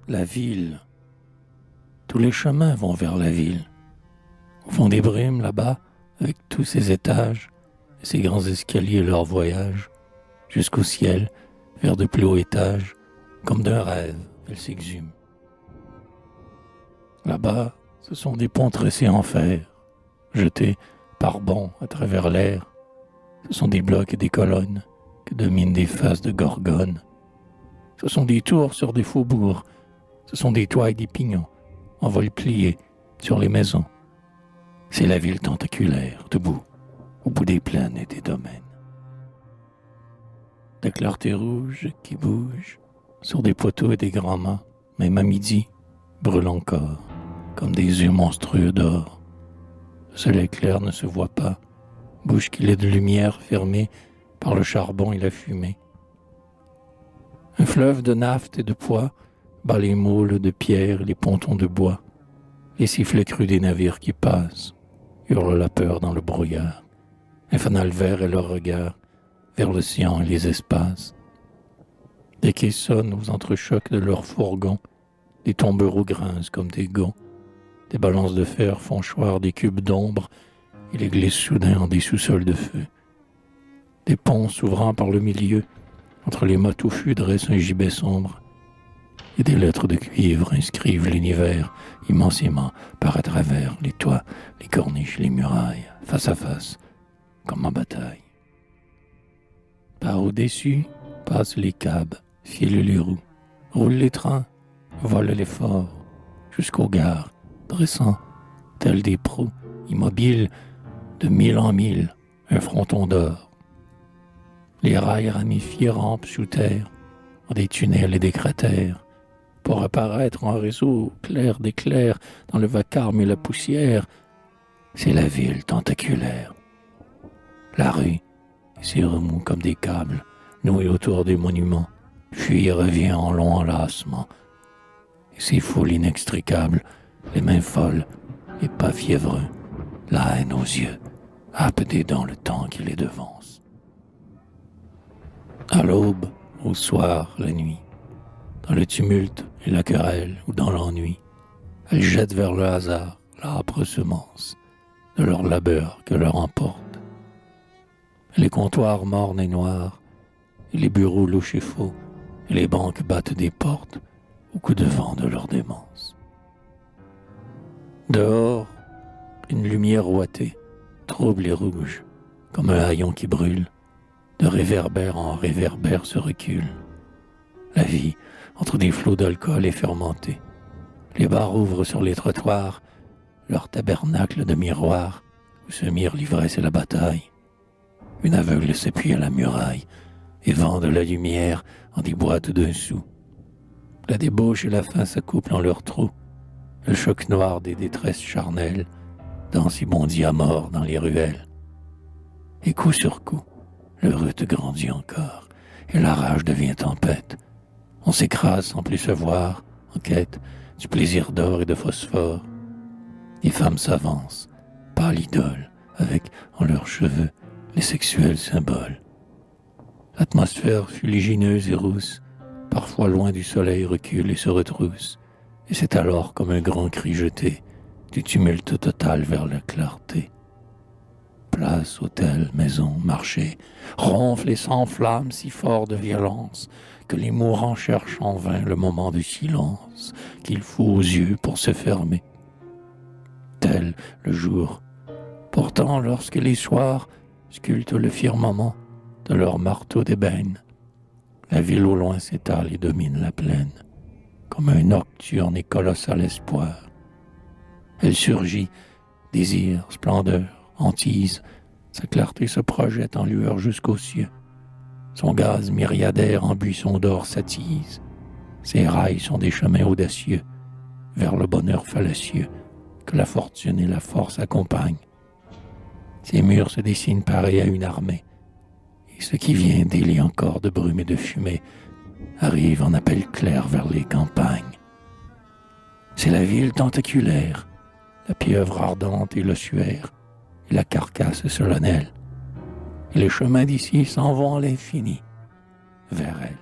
La ville. Tous les chemins vont vers la ville. Au fond des brumes, là-bas, avec tous ses étages, et ses grands escaliers et leurs voyages, jusqu'au ciel, vers de plus hauts étages, comme d'un rêve, elle s'exhume. Là-bas, ce sont des ponts tressés en fer, jetés par bonds à travers l'air. Ce sont des blocs et des colonnes que dominent des faces de gorgones. Ce sont des tours sur des faubourgs. Ce sont des toits et des pignons en vol pliés sur les maisons. C'est la ville tentaculaire, debout, au bout des plaines et des domaines. La clarté rouge qui bouge sur des poteaux et des grands mâts, même à midi, brûle encore, comme des yeux monstrueux d'or. Le soleil clair ne se voit pas, bouche qu'il est de lumière fermée par le charbon et la fumée. Un fleuve de naphte et de pois bat les moules de pierre et les pontons de bois. Les sifflets crus des navires qui passent hurlent la peur dans le brouillard. Un fanal vert est leur regard vers l'océan et les espaces. Des quais sonnent aux entrechocs de leurs fourgons. Des tombereaux grincent comme des gonds. Des balances de fer font choir des cubes d'ombre et les glissent soudain en des sous-sols de feu. Des ponts s'ouvrant par le milieu, entre les mâts touffus dressent un gibet sombre. Et des lettres de cuivre inscrivent l'univers immensément par à travers les toits, les corniches, les murailles, face à face, comme en bataille. Par au-dessus passent les cabs, filent les roues, roulent les trains, volent les forts, jusqu'aux gares, dressant, tels des proues, immobiles, de mille en mille, un fronton d'or. Les rails ramifiés rampent sous terre, en des tunnels et des cratères, pour apparaître en réseau clair d'éclairs dans le vacarme et la poussière. C'est la ville tentaculaire. La rue, ses remous comme des câbles, noués autour des monuments, fuit et revient en long enlacement. Et ses foules inextricables, les mains folles, les pas fiévreux, la haine aux yeux, happent des dents le temps qui les devance. À l'aube, au soir, la nuit, dans le tumulte et la querelle ou dans l'ennui, elles jettent vers le hasard l'âpre semence de leur labeur que leur emporte. Les comptoirs mornes et noirs, et les bureaux louches et faux, et les banques battent des portes au coup de vent de leur démence. Dehors, une lumière ouatée, trouble et rouge, comme un haillon qui brûle, de réverbère en réverbère se recule. La vie, entre des flots d'alcool, est fermentée. Les bars ouvrent sur les trottoirs leur tabernacle de miroirs où se mirent l'ivresse et la bataille. Une aveugle s'appuie à la muraille et vend de la lumière en des boîtes d'un sou. La débauche et la faim s'accouplent en leurs trous. Le choc noir des détresses charnelles danse et bondit à mort dans les ruelles. Et coup sur coup, le rut grandit encore et la rage devient tempête. On s'écrase sans plus se voir, en quête du plaisir d'or et de phosphore. Les femmes s'avancent, pâles idoles, avec en leurs cheveux les sexuels symboles. L'atmosphère fuligineuse et rousse, parfois loin du soleil, recule et se retrousse, et c'est alors comme un grand cri jeté du tumulte total vers la clarté. Place, hôtel, maison, marché, ronfle et s'enflamme si fort de violence que les mourants cherchent en vain le moment de silence qu'il faut aux yeux pour se fermer. Tel le jour. Pourtant, lorsque les soirs sculptent le firmament de leurs marteaux d'ébène, la ville au loin s'étale et domine la plaine, comme un nocturne et colossal espoir. Elle surgit, désir, splendeur, hantise, sa clarté se projette en lueur jusqu'aux cieux. Son gaz myriadaire en buissons d'or s'attise. Ses rails sont des chemins audacieux vers le bonheur fallacieux que la fortune et la force accompagnent. Ses murs se dessinent pareils à une armée, et ce qui vient d'élire encore de brume et de fumée arrive en appel clair vers les campagnes. C'est la ville tentaculaire, la pieuvre ardente et l'ossuaire, et la carcasse solennelle. Et les chemins d'ici s'en vont à l'infini vers elle.